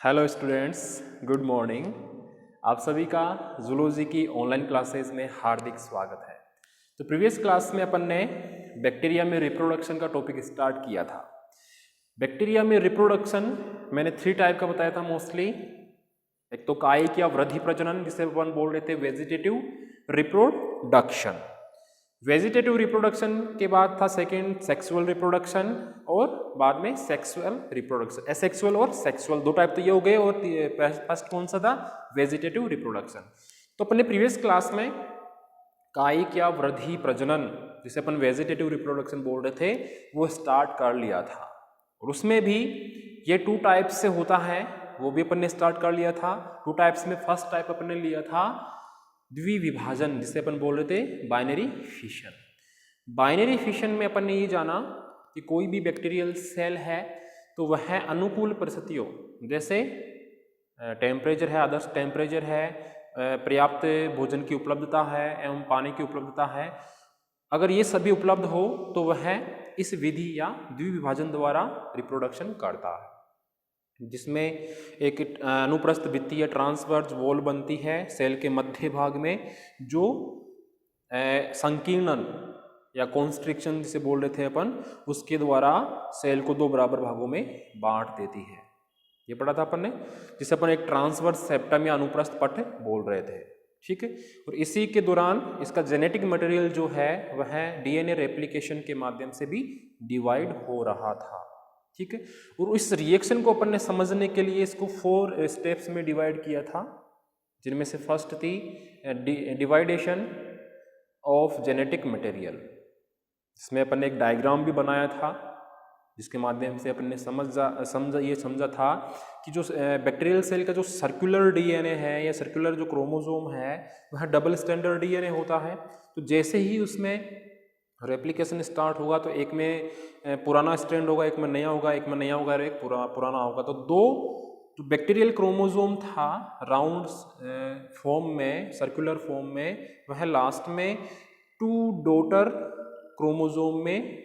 Hello students, good morning. आप सभी का जूलॉजी की ऑनलाइन क्लासेस में हार्दिक स्वागत है। तो प्रीवियस क्लास में अपन ने बैक्टीरिया में रिप्रोडक्शन का टॉपिक स्टार्ट किया था। बैक्टीरिया में रिप्रोडक्शन मैंने 3 टाइप का बताया था मोस्टली। एक तो कायिक या वृद्धि प्रजनन, जिसे अपन बोल रहे थे वेजिटेटिव रिप्रोडक्शन। वेजिटेटिव रिप्रोडक्शन के बाद था सेकेंड सेक्सुअल रिप्रोडक्शन, और बाद में सेक्सुअल रिप्रोडक्शन। एसेक्सुअल और सेक्सुअल दो टाइप तो ये हो गए, और फर्स्ट कौन सा था? Vegetative reproduction. तो अपने प्रीवियस क्लास में कायिक या वृद्धि प्रजनन, जिसे अपन वेजिटेटिव रिप्रोडक्शन बोल रहे थे, वो स्टार्ट कर लिया था। और उसमें भी ये 2 टाइप्स से होता है, वो भी अपन ने स्टार्ट कर लिया था। 2 टाइप्स में फर्स्ट टाइप अपन ने लिया था द्विविभाजन, जिसे अपन बोल रहे थे बाइनरी फिशन। बाइनरी फिशन में अपन ने ये जाना कि कोई भी बैक्टीरियल सेल है तो वह अनुकूल परिस्थितियों, जैसे टेम्परेचर है, आदर्श टेम्परेचर है, पर्याप्त भोजन की उपलब्धता है एवं पानी की उपलब्धता है, अगर ये सभी उपलब्ध हो तो वह इस विधि या द्विविभाजन द्वारा रिप्रोडक्शन करता है, जिसमें एक अनुप्रस्थ भित्ति या ट्रांसवर्स वॉल बनती है सेल के मध्य भाग में, जो संकीर्णन या कॉन्स्ट्रिक्शन जिसे बोल रहे थे अपन, उसके द्वारा सेल को 2 बराबर भागों में बांट देती है। ये पढ़ा था अपन ने, जिसे अपन एक ट्रांसवर्स सेप्टम या अनुप्रस्थ पट बोल रहे थे। ठीक है। और इसी के दौरान इसका जेनेटिक मटेरियल जो है वह डीएनए रेप्लिकेशन के माध्यम से भी डिवाइड हो रहा था। ठीक है। और इस रिएक्शन को अपन ने समझने के लिए इसको 4 स्टेप्स में डिवाइड किया था, जिनमें से फर्स्ट थी डिवाइडेशन ऑफ जेनेटिक मटेरियल। इसमें अपन ने एक डायग्राम भी बनाया था, जिसके माध्यम से अपन ने समझा था कि जो बैक्टीरियल सेल का जो सर्कुलर डीएनए है या सर्कुलर जो क्रोमोसोम है वह डबल स्टैंडर्ड डीएनए होता है। तो जैसे ही उसमें रेप्लिकेशन स्टार्ट होगा तो एक में पुराना स्ट्रैंड होगा, एक में नया होगा, एक में नया होगा, एक पुराना होगा। तो 2 जो बैक्टीरियल क्रोमोसोम था राउंड फॉर्म में, सर्कुलर फॉर्म में, वह लास्ट में 2 डॉटर क्रोमोसोम में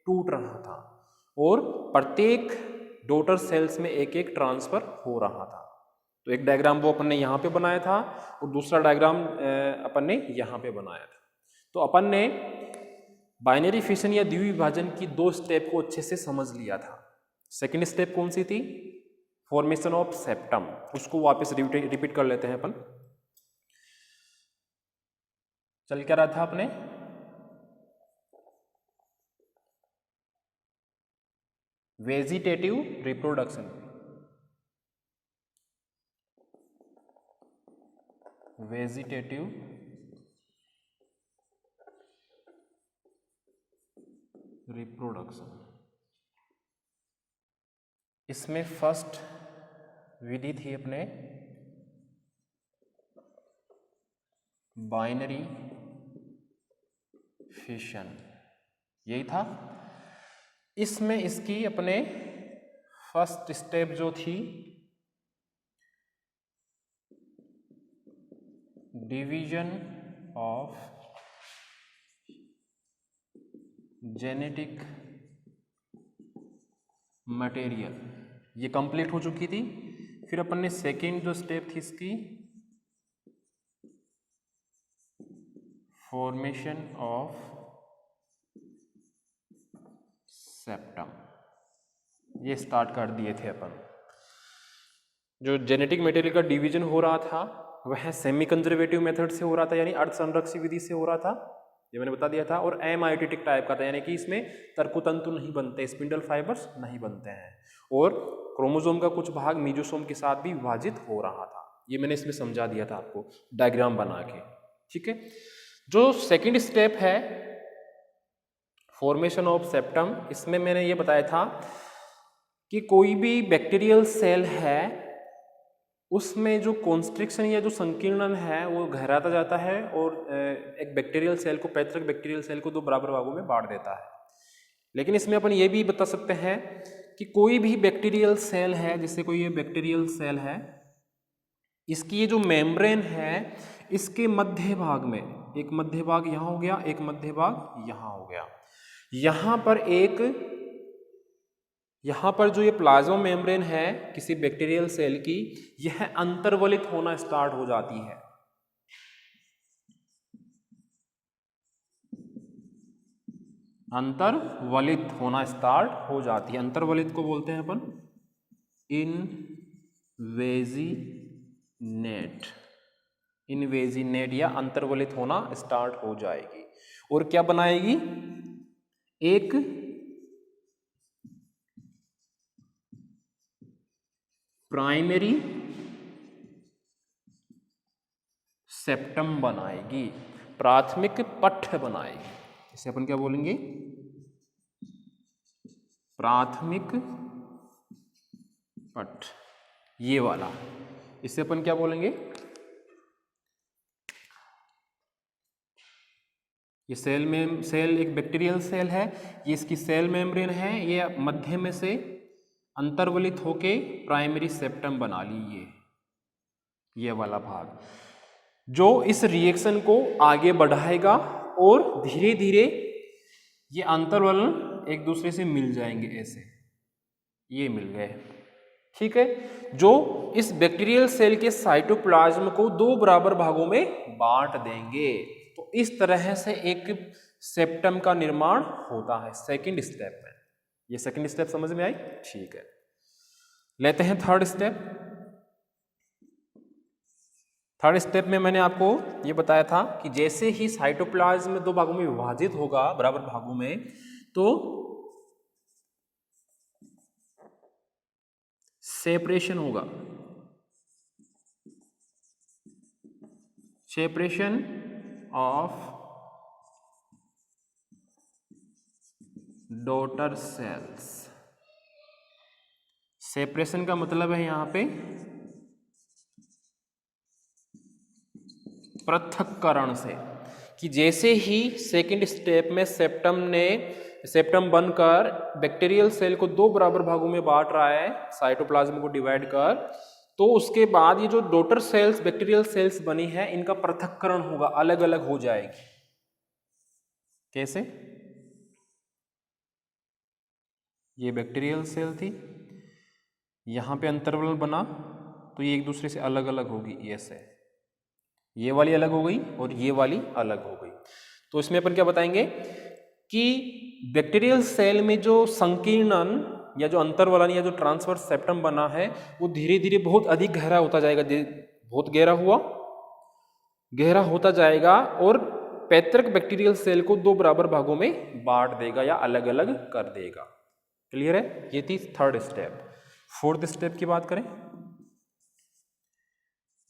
टूट रहा था, और प्रत्येक डॉटर सेल्स में एक एक ट्रांसफर हो रहा था। तो एक डायग्राम वो अपन ने यहाँ पे बनाया था, और दूसरा डायग्राम अपन ने यहाँ पे बनाया था। तो अपन ने बाइनरी फिशन या द्विविभाजन की 2 स्टेप को अच्छे से समझ लिया था। सेकेंड स्टेप कौन सी थी? Formation of septum. उसको वापस रिपीट कर लेते हैं अपन। चल क्या रहा था अपने? Vegetative reproduction, vegetative reproduction. इसमें फर्स्ट विधि थी अपने बाइनरी फिशन, यही था। इसमें इसकी अपने फर्स्ट स्टेप जो थी डिवीजन ऑफ जेनेटिक मटेरियल, ये कंप्लीट हो चुकी थी। फिर अपन ने सेकेंड जो स्टेप थी इसकी फॉर्मेशन ऑफ सेप्टम, ये स्टार्ट कर दिए थे अपन। जो जेनेटिक मटेरियल का डिवीजन हो रहा था वह सेमी कंजर्वेटिव मेथड से हो रहा था, यानी अर्ध संरक्षी विधि से हो रहा था, ये मैंने बता दिया था। और एमाइटिक टाइप का था, यानी कि इसमें तर्कुतंतु नहीं बनते, स्पिंडल फाइबर्स नहीं बनते हैं, और क्रोमोसोम का कुछ भाग मीजोसोम के साथ भी विभाजित हो रहा था। ये मैंने इसमें समझा दिया था आपको डायग्राम बना के। ठीक है। जो सेकेंड स्टेप है फॉर्मेशन ऑफ सेप्टम, इसमें मैंने ये बताया था कि कोई भी बैक्टीरियल सेल है उसमें जो कॉन्स्ट्रिक्शन या जो संकीर्णन है वो गहराता जाता है, और एक बैक्टीरियल सेल को, पैतृक बैक्टीरियल सेल को 2 बराबर भागों में बांट देता है। लेकिन इसमें अपन ये भी बता सकते हैं कि कोई भी बैक्टीरियल सेल है, जैसे कोई ये बैक्टीरियल सेल है, इसकी ये जो मेम्ब्रेन है इसके मध्य भाग में, एक मध्य भाग यहाँ हो गया, एक मध्य भाग यहाँ हो गया, यहाँ पर एक यहाँ पर जो ये प्लाज्मा मेम्ब्रेन है किसी बैक्टीरियल सेल की, यह अंतर्वलित होना स्टार्ट हो जाती है। अंतर्वलित होना स्टार्ट हो जाती है। अंतर्वलित को बोलते हैं अपन इनवेजिनेट। इनवेजिनेट या अंतर्वलित होना स्टार्ट हो जाएगी और क्या बनाएगी, एक प्राइमरी सेप्टम बनाएगी, प्राथमिक पट्ट बनाएगी। इसे अपन क्या बोलेंगे, प्राथमिक पट्ट, ये वाला। इसे अपन क्या बोलेंगे, ये सेल एक बैक्टीरियल सेल है, ये इसकी सेल मेम्ब्रेन है, ये मध्य में से अंतर्वलित होके प्राइमरी सेप्टम बना ली, ये वाला भाग जो इस रिएक्शन को आगे बढ़ाएगा और धीरे धीरे ये अंतर्वलन एक दूसरे से मिल जाएंगे, ऐसे ये मिल गए, ठीक है, जो इस बैक्टीरियल सेल के साइटोप्लाज्म को दो बराबर भागों में बांट देंगे। तो इस तरह से एक सेप्टम का निर्माण होता है सेकंड स्टेप में। ये सेकंड स्टेप समझ में आई, ठीक है। लेते हैं थर्ड स्टेप। थर्ड स्टेप में मैंने आपको ये बताया था कि जैसे ही साइटोप्लाज्म दो भागों में विभाजित होगा बराबर भागों में, तो सेपरेशन होगा, separation of daughter cells. Separation का मतलब है यहां पे पृथक्करण से, कि जैसे ही सेकंड स्टेप में सेप्टम बनकर बैक्टीरियल सेल को दो बराबर भागों में बांट रहा है, साइटोप्लाज्म को डिवाइड कर, तो उसके बाद ये जो डॉटर सेल्स बैक्टीरियल सेल्स बनी है, इनका पृथक्करण होगा, अलग अलग हो जाएगी। कैसे, ये बैक्टीरियल सेल थी, यहां पे अंतर्वलन बना, तो ये एक दूसरे से अलग अलग होगी, ऐसे ये वाली अलग हो गई और ये वाली अलग हो गई। तो इसमें अपन क्या बताएंगे कि बैक्टीरियल सेल में जो संकीर्णन या जो अंतर्वलन या जो ट्रांसवर्स सेप्टम बना है, वो धीरे धीरे बहुत अधिक गहरा होता जाएगा, बहुत गहरा होता जाएगा और पैतृक बैक्टीरियल सेल को दो बराबर भागों में बांट देगा या अलग अलग कर देगा। क्लियर है, ये थी थर्ड स्टेप। फोर्थ स्टेप की बात करें,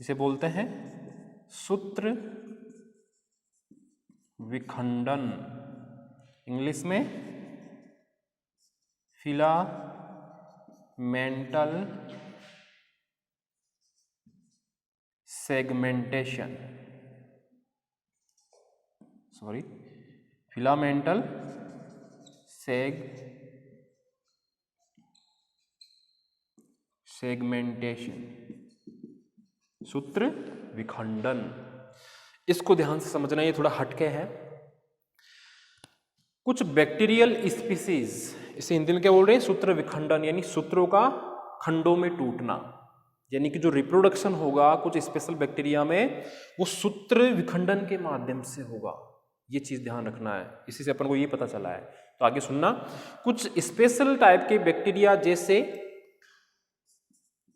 इसे बोलते हैं सूत्र विखंडन, इंग्लिश में फिलामेंटल सेगमेंटेशन, फिलामेंटल सेगमेंटेशन, सूत्र विखंडन। इसको ध्यान से समझना, ये थोड़ा हटके है। कुछ बैक्टीरियल स्पीसीज, इसे हिंदी में क्या बोल रहे हैं, सूत्र विखंडन, यानी सूत्रों का खंडों में टूटना, यानी कि जो रिप्रोडक्शन होगा कुछ स्पेशल बैक्टीरिया में, वो सूत्र विखंडन के माध्यम से होगा। ये चीज ध्यान रखना है, इसी से अपन को ये पता चला है। तो आगे सुनना, कुछ स्पेशल टाइप के बैक्टीरिया जैसे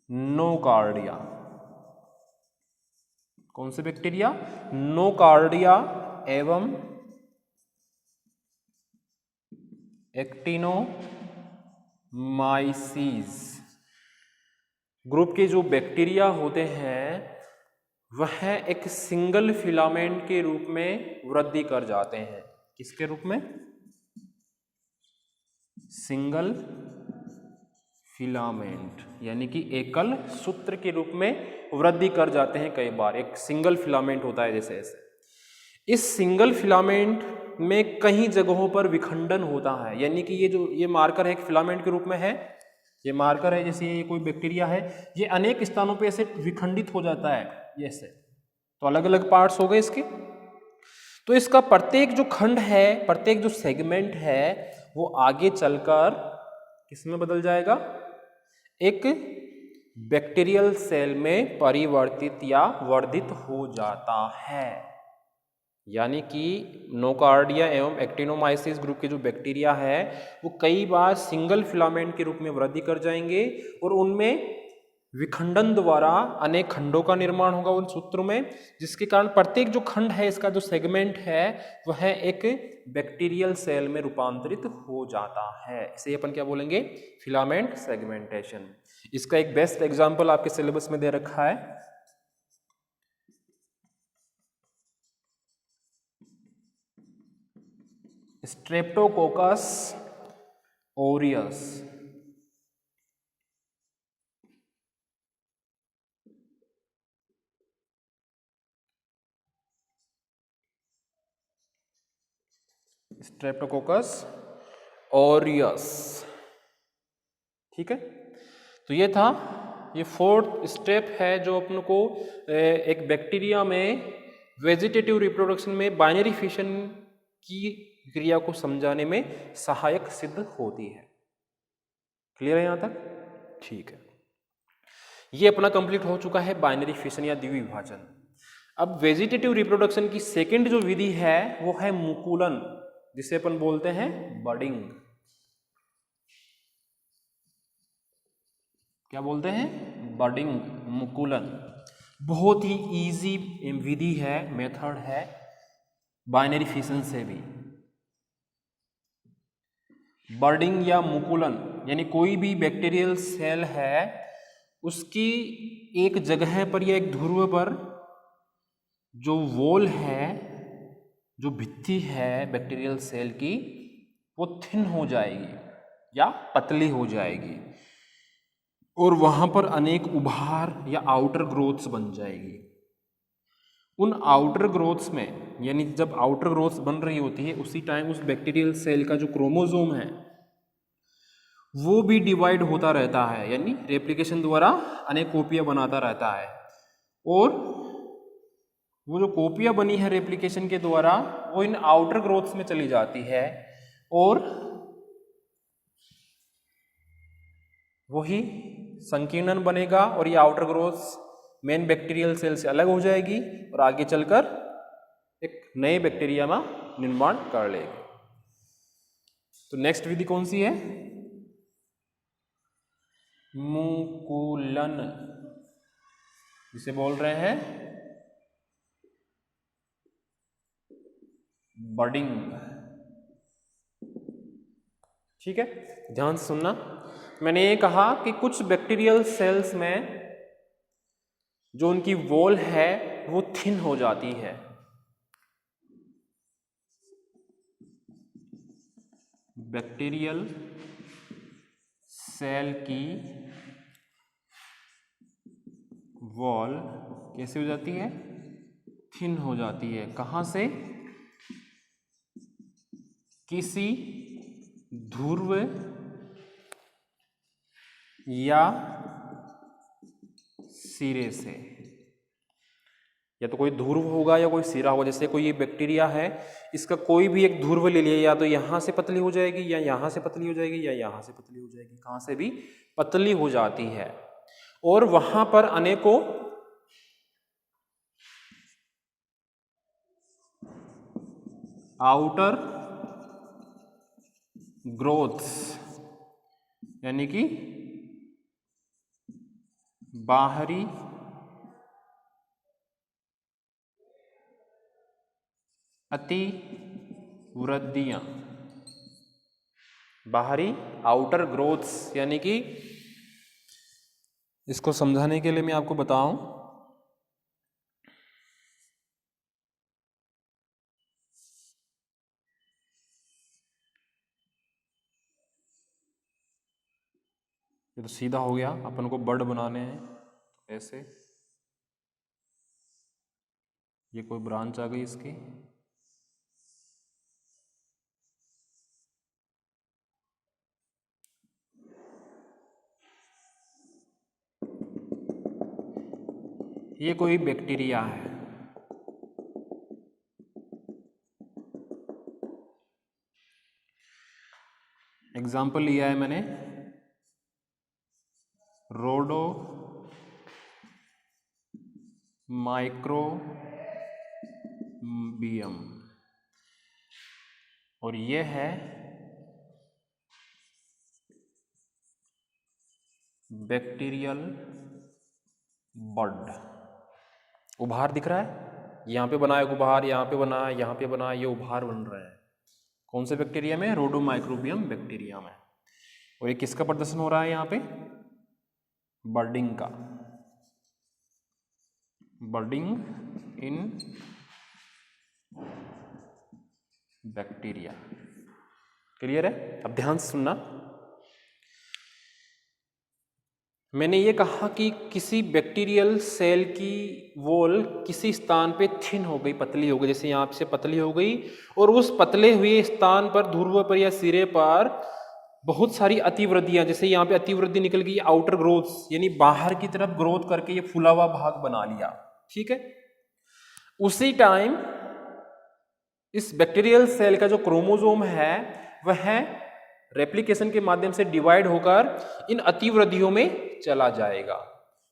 नोकार्डिया, कौन से बैक्टीरिया, नोकार्डिया एवं एक्टिनोमाइसीज ग्रुप के जो बैक्टीरिया होते हैं, वह एक सिंगल फिलामेंट के रूप में वृद्धि कर जाते हैं। किसके रूप में, सिंगल फिलामेंट, यानी कि एकल सूत्र के रूप में वृद्धि कर जाते हैं। कई बार एक सिंगल फिलामेंट होता है जैसे ऐसे, इस सिंगल फिलामेंट में कई जगहों पर विखंडन होता है, यानी कि ये मार्कर है, एक फिलामेंट के रूप में है, ये मार्कर है, जैसे ये कोई बैक्टीरिया है, ये अनेक स्थानों पे ऐसे विखंडित हो जाता है, ये ऐसे, तो अलग अलग पार्ट्स हो गए इसके। तो इसका प्रत्येक जो खंड है, प्रत्येक जो सेगमेंट है, वो आगे चलकर किसमें बदल जाएगा? एक बैक्टीरियल सेल में परिवर्तित या वर्धित हो जाता है। यानी कि नोकार्डिया एवं एक्टिनोमाइसिस ग्रुप के जो बैक्टीरिया है वो कई बार सिंगल फिलामेंट के रूप में वृद्धि कर जाएंगे और उनमें विखंडन द्वारा अनेक खंडों का निर्माण होगा उन सूत्रों में, जिसके कारण प्रत्येक जो खंड है, इसका जो सेगमेंट है वह एक बैक्टीरियल सेल में रूपांतरित हो जाता है। इसे अपन क्या बोलेंगे? Filament segmentation. इसका एक बेस्ट एग्जांपल आपके सिलेबस में दे रखा है, स्ट्रेप्टोकोकस ओरियस। स्ट्रेप्टोकोकस ओरियस, ठीक है। तो ये था, ये फोर्थ स्टेप है जो अपन को एक बैक्टीरिया में वेजिटेटिव रिप्रोडक्शन में बाइनरी फिशन की क्रिया को समझाने में सहायक सिद्ध होती है। क्लियर है यहां तक? ठीक है, ये अपना कंप्लीट हो चुका है बाइनरी फिशन या द्विविभाजन। अब वेजिटेटिव रिप्रोडक्शन की सेकंड जो विधि है वो है मुकुलन, जिसे अपन बोलते हैं बडिंग। क्या बोलते हैं? बडिंग, मुकुलन। बहुत ही इजी विधि है, मेथड है बाइनरी फिशन से भी। बडिंग या मुकुलन यानी कोई भी बैक्टीरियल सेल है उसकी एक जगह पर या एक ध्रुव पर जो वॉल है, जो भित्ति है बैक्टीरियल सेल की, वो थिन हो जाएगी या पतली हो जाएगी और वहां पर अनेक उभार या आउटर ग्रोथ्स बन जाएगी। उन आउटर ग्रोथ्स में, यानी जब आउटर ग्रोथ्स बन रही होती है उसी टाइम उस बैक्टीरियल सेल का जो क्रोमोसोम है वो भी डिवाइड होता रहता है, यानी रेप्लिकेशन द्वारा अनेक कॉपियां बनाता रहता है। और वो जो कॉपियां बनी है रेप्लिकेशन के द्वारा वो इन आउटर ग्रोथ्स में चली जाती है और वही संकीर्णन बनेगा और ये outer growths main bacterial cell से अलग हो जाएगी और आगे चलकर एक नए बैक्टीरिया में निर्माण कर लेगी। तो नेक्स्ट विधि कौन सी है? मुकुलन, जिसे बोल रहे हैं बडिंग। ठीक है, ध्यान से सुनना। मैंने ये कहा कि कुछ बैक्टीरियल सेल्स में जो उनकी वॉल है वो थिन हो जाती है। बैक्टीरियल सेल की वॉल कैसे हो जाती है? थिन हो जाती है। कहां से? किसी ध्रुव या सिरे से, या तो कोई ध्रुव होगा या कोई सिरा होगा। जैसे कोई ये बैक्टीरिया है, इसका कोई भी एक ध्रुव ले लिया, या तो यहां से पतली हो जाएगी या यहां से पतली हो जाएगी या यहां से पतली हो जाएगी, कहां से भी पतली हो जाती है और वहां पर अनेकों आउटर ग्रोथ्स यानी कि बाहरी अति वृद्धियां, बाहरी आउटर ग्रोथ्स, यानी कि इसको समझाने के लिए मैं आपको बताऊं, ये तो सीधा हो गया, अपन को बर्ड बनाने हैं ऐसे, ये कोई ब्रांच आ गई इसकी, ये कोई बैक्टीरिया है। एग्जाम्पल लिया है मैंने रोडो माइक्रोबियम, और ये है बैक्टीरियल बड। उभार दिख रहा है, यहाँ पे बना है उभार, यहाँ पे बना है, यहाँ पे बना है, ये उभार बन रहा है। कौन से बैक्टीरिया में? रोडोमाइक्रोबियम बैक्टीरिया में। और ये किसका प्रदर्शन हो रहा है यहाँ पे? बर्डिंग का, बर्डिंग इन बैक्टीरिया। क्लियर है? अब ध्यान से सुनना, मैंने ये कहा कि किसी बैक्टीरियल सेल की वॉल किसी स्थान पे थिन हो गई, पतली हो गई, जैसे यहाँ से पतली हो गई, और उस पतले हुए स्थान पर ध्रुव पर या सिरे पर बहुत सारी अतिवृद्धियां, जैसे यहाँ पे अतिवृद्धि निकल गई, आउटर ग्रोथ यानी बाहर की तरफ ग्रोथ करके ये फूला हुआ भाग बना लिया। ठीक है, उसी टाइम इस बैक्टीरियल सेल का जो क्रोमोसोम है वह रेप्लिकेशन के माध्यम से डिवाइड होकर इन अतिवृद्धियों में चला जाएगा,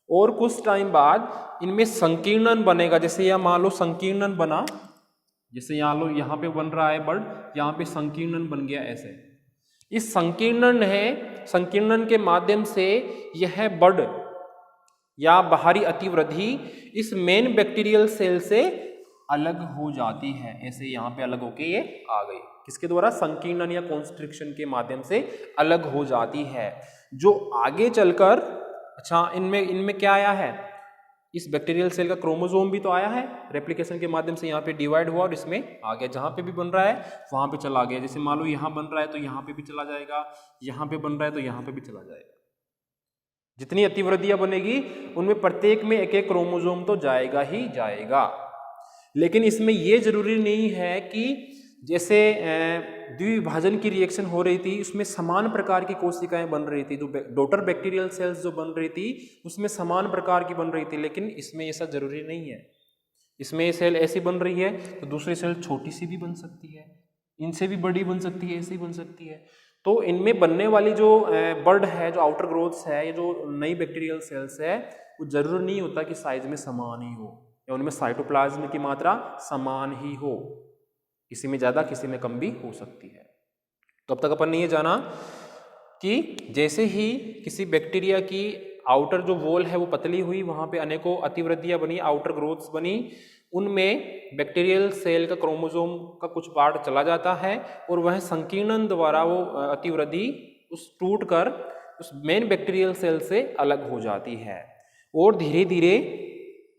और कुछ टाइम बाद इनमें संकीर्णन बनेगा। जैसे यह मान लो संकीर्णन बना, जैसे यहाँ पे बन रहा है बर्ड, यहाँ पे संकीर्णन बन गया ऐसे। इस संकीर्णन के माध्यम से यह बर्ड या बाहरी अतिवृद्धि इस मेन बैक्टीरियल सेल से अलग हो जाती है। ऐसे यहाँ पे अलग होके ये आ गई, किसके द्वारा? संकीर्णन या कॉन्स्ट्रिक्शन के माध्यम से अलग हो जाती है, जो आगे चलकर, अच्छा इनमें क्या आया है? इस बैक्टीरियल सेल का क्रोमोसोम भी तो आया है, रेप्लिकेशन के माध्यम से यहाँ पे डिवाइड हुआ और इसमें आ गया, जहाँ पे भी बन रहा है वहाँ पे चला गया। जैसे मान लो यहाँ बन रहा है तो यहाँ पे भी चला जाएगा, यहाँ पे बन रहा है तो यहाँ पे भी चला जाएगा। जितनी अतिवृद्धियां बनेगी उनमें प्रत्येक में एक एक क्रोमोसोम तो जाएगा ही जाएगा। लेकिन इसमें यह जरूरी नहीं है कि जैसे द्विविभाजन की रिएक्शन हो रही थी उसमें समान प्रकार की कोशिकाएं बन रही थी, जो डॉटर बैक्टीरियल सेल्स जो बन रही थी उसमें समान प्रकार की बन रही थी, लेकिन इसमें ऐसा जरूरी नहीं है। इसमें सेल ऐसी बन रही है तो दूसरी सेल छोटी सी भी बन सकती है, इनसे भी बड़ी बन सकती है, ऐसी बन सकती है। तो इनमें बनने वाली जो बर्ड है, जो आउटर ग्रोथ्स है, ये जो नई बैक्टीरियल सेल्स है, वो जरूर नहीं होता कि साइज में समान ही हो या उनमें साइटोप्लाज्म की मात्रा समान ही हो, किसी में ज़्यादा किसी में कम भी हो सकती है। तो अब तक अपन ने ये जाना कि जैसे ही किसी बैक्टीरिया की आउटर जो वॉल है वो पतली हुई, वहाँ पे अनेकों अतिवृद्धियाँ बनी, आउटर ग्रोथ्स बनी, उनमें बैक्टीरियल सेल का क्रोमोसोम का कुछ पार्ट चला जाता है और वह संकीर्णन द्वारा वो अतिवृद्धि उस टूट कर उस मेन बैक्टीरियल सेल से अलग हो जाती है और धीरे धीरे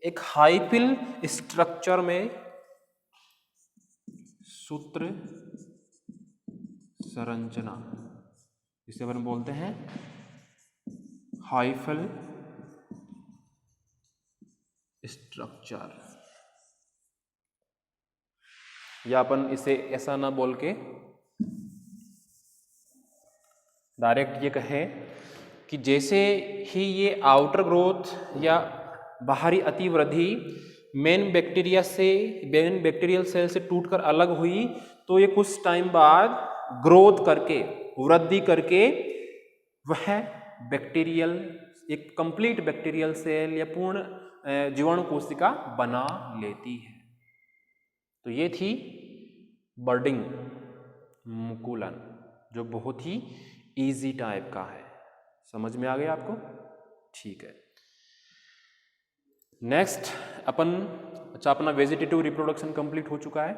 एक हाइफिल स्ट्रक्चर में सूत्र संरचना, इसे अपन बोलते हैं हाइफिल स्ट्रक्चर, या अपन इसे ऐसा ना बोल के डायरेक्ट ये कहें कि जैसे ही ये आउटर ग्रोथ या बाहरी अतिवृद्धि मेन बैक्टीरियल सेल से टूटकर अलग हुई, तो ये कुछ टाइम बाद ग्रोथ करके, वृद्धि करके वह बैक्टीरियल, एक कंप्लीट बैक्टीरियल सेल या पूर्ण जीवाणु कोशिका बना लेती है। तो ये थी बर्डिंग, मुकुलन, जो बहुत ही इजी टाइप का है। समझ में आ गया आपको? ठीक है। नेक्स्ट अपन, अच्छा अपना वेजिटेटिव रिप्रोडक्शन कंप्लीट हो चुका है,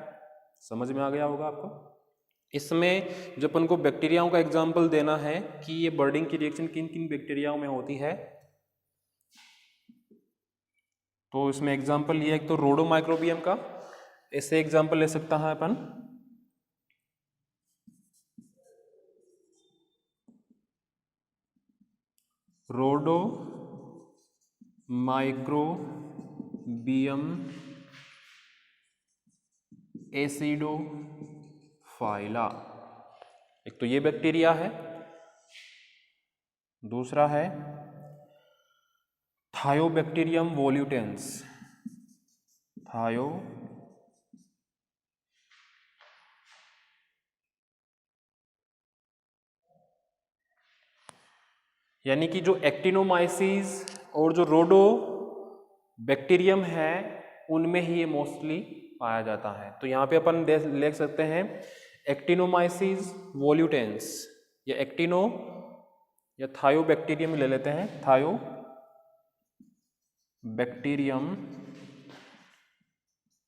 समझ में आ गया होगा आपको। इसमें जो अपन को बैक्टीरियाओं का एग्जाम्पल देना है कि ये बर्डिंग की रिएक्शन किन किन बैक्टीरियाओं में होती है, तो इसमें एग्जाम्पल लिया एक तो रोडोमाइक्रोबियम का, ऐसे एग्जाम्पल ले सकता है अपन रोडो माइक्रोबियम एसिडोफाइला, एक तो ये बैक्टीरिया है, दूसरा है थायोबैक्टीरियम वोल्यूटेंस, थायो यानी कि जो एक्टिनोमाइसीज और जो रोडो बैक्टीरियम है उनमें ही ये मोस्टली पाया जाता है। तो यहाँ पे अपन लिख सकते हैं एक्टिनोमाइसीज वोल्यूटेंस या एक्टिनो या थायोबैक्टीरियम ले लेते हैं, थायोबैक्टीरियम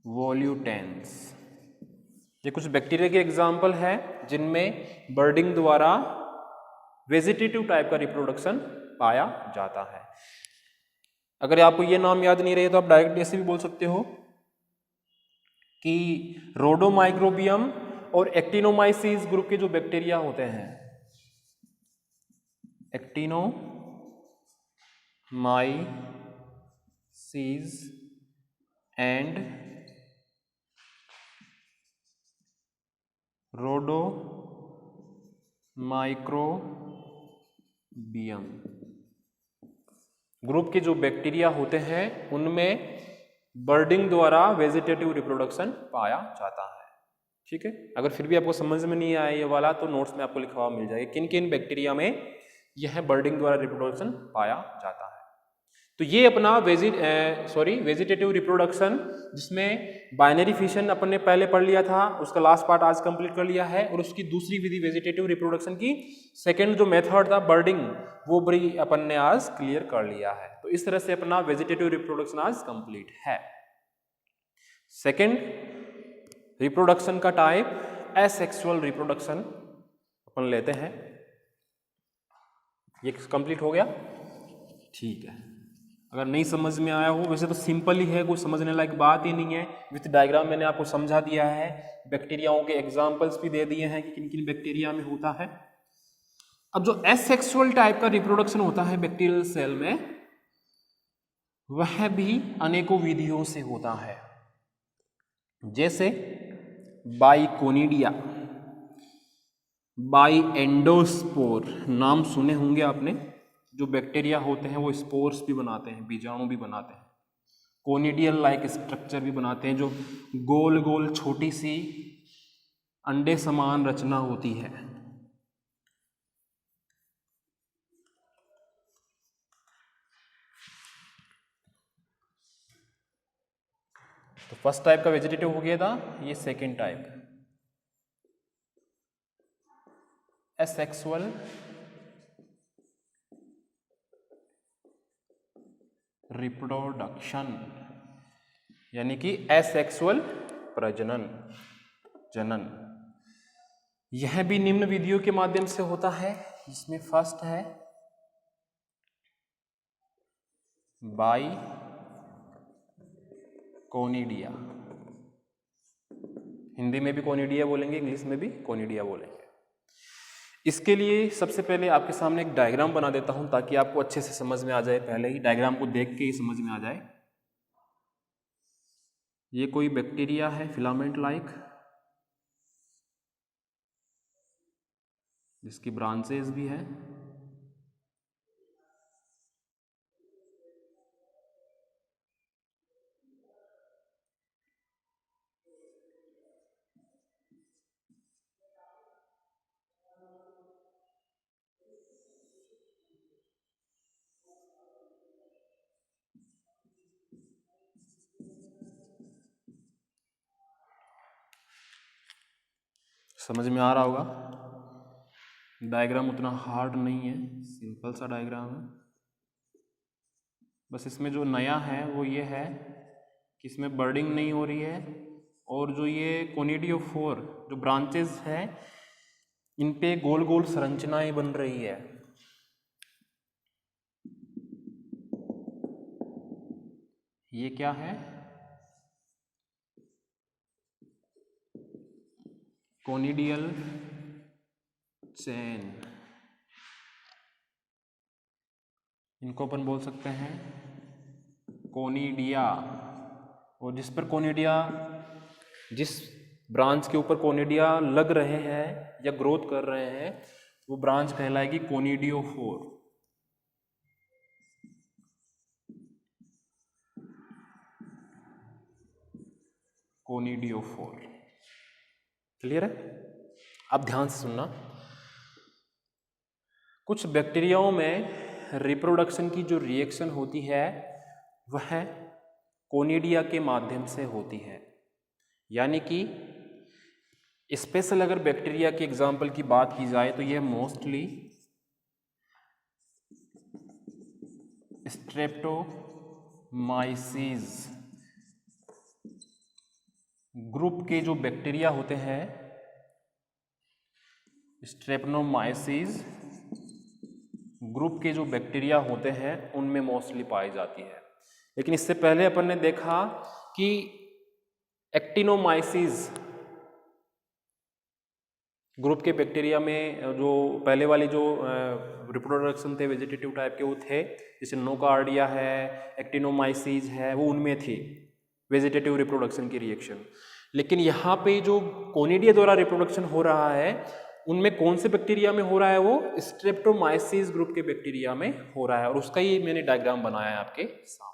वोल्यूटेंस। ये कुछ बैक्टीरिया के एग्जाम्पल है जिनमें बर्डिंग द्वारा वेजिटेटिव टाइप का रिप्रोडक्शन पाया जाता है। अगर आपको ये नाम याद नहीं रहे तो आप डायरेक्ट ऐसे भी बोल सकते हो कि रोडोमाइक्रोबियम और एक्टिनोमाइसीज ग्रुप के जो बैक्टीरिया होते हैं, एक्टिनोमाइसीज एंड रोडोमाइक्रोबियम ग्रुप के जो बैक्टीरिया होते हैं उनमें बर्डिंग द्वारा वेजिटेटिव रिप्रोडक्शन पाया जाता है। ठीक है, अगर फिर भी आपको समझ में नहीं आया ये वाला तो नोट्स में आपको लिखा हुआ मिल जाएगा किन किन बैक्टीरिया में यह बर्डिंग द्वारा रिप्रोडक्शन पाया जाता है। तो ये अपना वेजिटेटिव रिप्रोडक्शन जिसमें बाइनरी फिशन अपन ने पहले पढ़ लिया था, उसका लास्ट पार्ट आज कंप्लीट कर लिया है, और उसकी दूसरी विधि वेजिटेटिव रिप्रोडक्शन की सेकंड जो मेथड था बर्डिंग वो भी अपन ने आज क्लियर कर लिया है। तो इस तरह से अपना वेजिटेटिव रिप्रोडक्शन आज कंप्लीट है। सेकंड रिप्रोडक्शन का टाइप एसेक्सुअल रिप्रोडक्शन अपन लेते हैं। ये कंप्लीट हो गया, ठीक है। अगर नहीं समझ में आया हो, वैसे तो सिंपल ही है, कोई समझने लायक बात ही नहीं है, विथ डायग्राम मैंने आपको समझा दिया है, बैक्टीरियाओं के एग्जाम्पल्स भी दे दिए हैं कि किन किन बैक्टीरिया में होता है। अब जो एसेक्सुअल टाइप का रिप्रोडक्शन होता है बैक्टीरियल सेल में, वह भी अनेकों विधियों से होता है, जैसे बाइकोनिडिया, बाई एंडोस्पोर, नाम सुने होंगे आपने। जो बैक्टीरिया होते हैं वो स्पोर्स भी बनाते हैं, बीजाणु भी बनाते हैं, कोनिडियल लाइक स्ट्रक्चर भी बनाते हैं, जो गोल गोल छोटी सी अंडे समान रचना होती है। तो फर्स्ट टाइप का वेजिटेटिव हो गया था, ये सेकेंड टाइप एसेक्सुअल रिप्रोडक्शन, यानी कि एसेक्सुअल प्रजनन जनन। यह भी निम्न विधियों के माध्यम से होता है, जिसमें फर्स्ट है बाई कोनिडिया, हिंदी में भी कोनिडिया बोलेंगे, इंग्लिश में भी कोनिडिया बोलेंगे। इसके लिए सबसे पहले आपके सामने एक डायग्राम बना देता हूं ताकि आपको अच्छे से समझ में आ जाए, पहले ही डायग्राम को देख के ही समझ में आ जाए। ये कोई बैक्टीरिया है फिलामेंट लाइक, जिसकी ब्रांचेस भी है, समझ में आ रहा होगा। डायग्राम उतना हार्ड नहीं है, सिंपल सा डायग्राम है। बस इसमें जो नया है वो ये है कि इसमें बर्डिंग नहीं हो रही है, और जो ये कोनिडियोफोर जो ब्रांचेस है इन पे गोल गोल संरचनाएं बन रही है। ये क्या है? कोनिडियल चेन, इनको अपन बोल सकते हैं कोनिडिया। और जिस पर कोनिडिया, जिस ब्रांच के ऊपर कोनिडिया लग रहे हैं या ग्रोथ कर रहे हैं, वो ब्रांच कहलाएगी कोनिडियोफोर। कोनिडियोफोर, क्लियर है? अब ध्यान से सुनना। कुछ बैक्टीरियाओं में रिप्रोडक्शन की जो रिएक्शन होती है वह कोनिडिया के माध्यम से होती है। यानी कि स्पेशल अगर बैक्टीरिया के एग्जाम्पल की बात की जाए तो यह मोस्टली स्ट्रेप्टोमाइसीज ग्रुप के जो बैक्टीरिया होते हैं, स्ट्रेप्टोमाइसीज ग्रुप के जो बैक्टीरिया होते हैं उनमें मोस्टली पाई जाती है। लेकिन इससे पहले अपन ने देखा कि एक्टिनोमाइसीज ग्रुप के बैक्टीरिया में जो पहले वाली जो रिप्रोडक्शन थे वेजिटेटिव टाइप के वो थे, जैसे नोकार्डिया है, एक्टिनोमाइसीज है, वो उनमें थी वेजिटेटिव रिप्रोडक्शन की रिएक्शन। लेकिन यहाँ पे जो कोनिडिया द्वारा रिप्रोडक्शन हो रहा है उनमें कौन से बैक्टीरिया में हो रहा है, वो स्ट्रेप्टोमाइसीज ग्रुप के बैक्टीरिया में हो रहा है, और उसका ही मैंने डायग्राम बनाया है आपके सामने।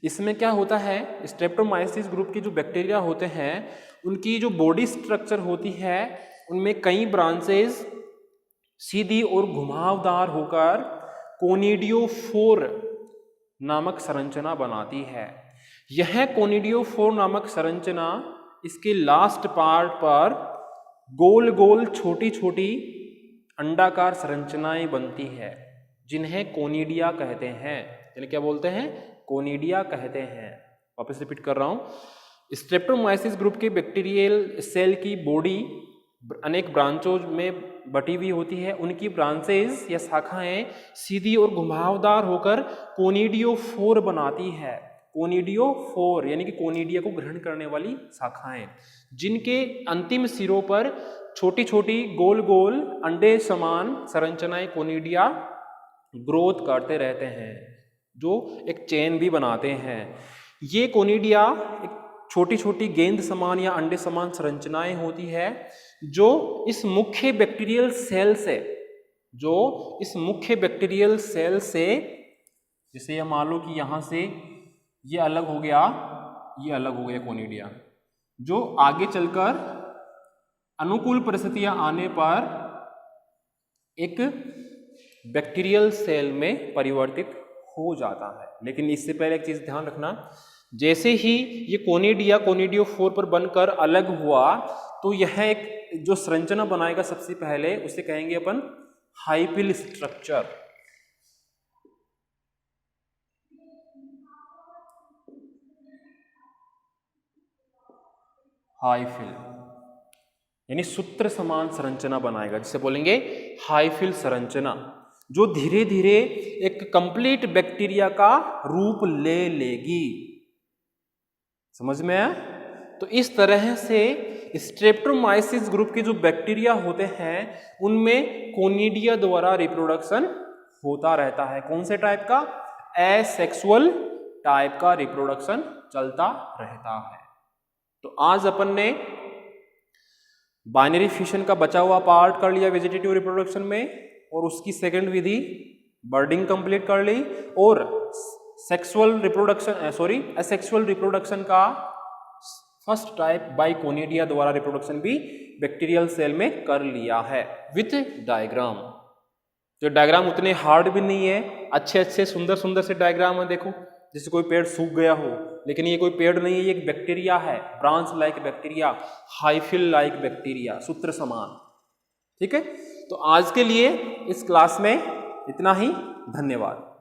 इसमें क्या होता है, स्ट्रेप्टोमाइसीज ग्रुप के जो बैक्टीरिया होते हैं उनकी जो बॉडी स्ट्रक्चर होती है उनमें कई ब्रांचेस सीधी और घुमावदार होकर कोनिडियोफोर नामक संरचना बनाती है। यह कोनिडियोफोर नामक संरचना इसके लास्ट पार्ट पर गोल गोल छोटी छोटी अंडाकार संरचनाएं बनती है जिन्हें कोनिडिया कहते हैं। यानी क्या बोलते हैं, कोनिडिया कहते हैं। वापस रिपीट कर रहा हूं, स्ट्रेप्टोमाइसीस ग्रुप के बैक्टीरियल सेल की बॉडी अनेक ब्रांचों में बटी हुई होती है। उनकी ब्रांचेस या शाखाएं सीधी और घुमावदार होकर कोनिडियोफोर बनाती है। कोनिडियोफोर यानी कि कोनिडिया को ग्रहण करने वाली शाखाएं, जिनके अंतिम सिरों पर छोटी छोटी गोल गोल अंडे समान संरचनाएं कोनिडिया ग्रोथ करते रहते हैं, जो एक चेन भी बनाते हैं। ये कोनिडिया एक छोटी छोटी गेंद समान या अंडे समान संरचनाएं होती है जो इस मुख्य बैक्टीरियल सेल से जैसे ये मान लो कि यहां से ये अलग हो गया, ये अलग हो गया कोनिडिया, जो आगे चलकर अनुकूल परिस्थितियां आने पर एक बैक्टीरियल सेल में परिवर्तित हो जाता है। लेकिन इससे पहले एक चीज ध्यान रखना, जैसे ही ये कोनिडिया कोनिडियोफोर पर बनकर अलग हुआ तो यह एक जो संरचना बनाएगा सबसे पहले उसे कहेंगे अपन हाइफिल स्ट्रक्चर। हाइफिल यानी सूत्र समान संरचना बनाएगा, जिसे बोलेंगे हाइफिल संरचना, जो धीरे धीरे एक कंप्लीट बैक्टीरिया का रूप ले लेगी। समझ में आया? तो इस तरह से स्ट्रेप्टोमाइसीस ग्रुप के जो बैक्टीरिया होते हैं उनमें कोनिडिया द्वारा रिप्रोडक्शन होता रहता है। कौन से टाइप का? एसेक्सुअल टाइप का रिप्रोडक्शन चलता रहता है। तो आज अपन ने बाइनरी फिशन का बचा हुआ पार्ट कर लिया वेजिटेटिव रिप्रोडक्शन में, और उसकी सेकंड विधि बर्डिंग कंप्लीट कर ली, और एसेक्सुअल रिप्रोडक्शन का फर्स्ट टाइप बाय कोनिडिया द्वारा रिप्रोडक्शन भी बैक्टीरियल सेल में कर लिया है विथ डायग्राम। जो डायग्राम उतने हार्ड भी नहीं है, अच्छे सुंदर सुंदर से डायग्राम है। देखो जैसे कोई पेड़ सूख गया हो, लेकिन ये कोई पेड़ नहीं है, ये एक बैक्टीरिया है, branch like bacteria, hyphal like bacteria, सूत्र समान। ठीक है, तो आज के लिए इस क्लास में इतना ही। धन्यवाद।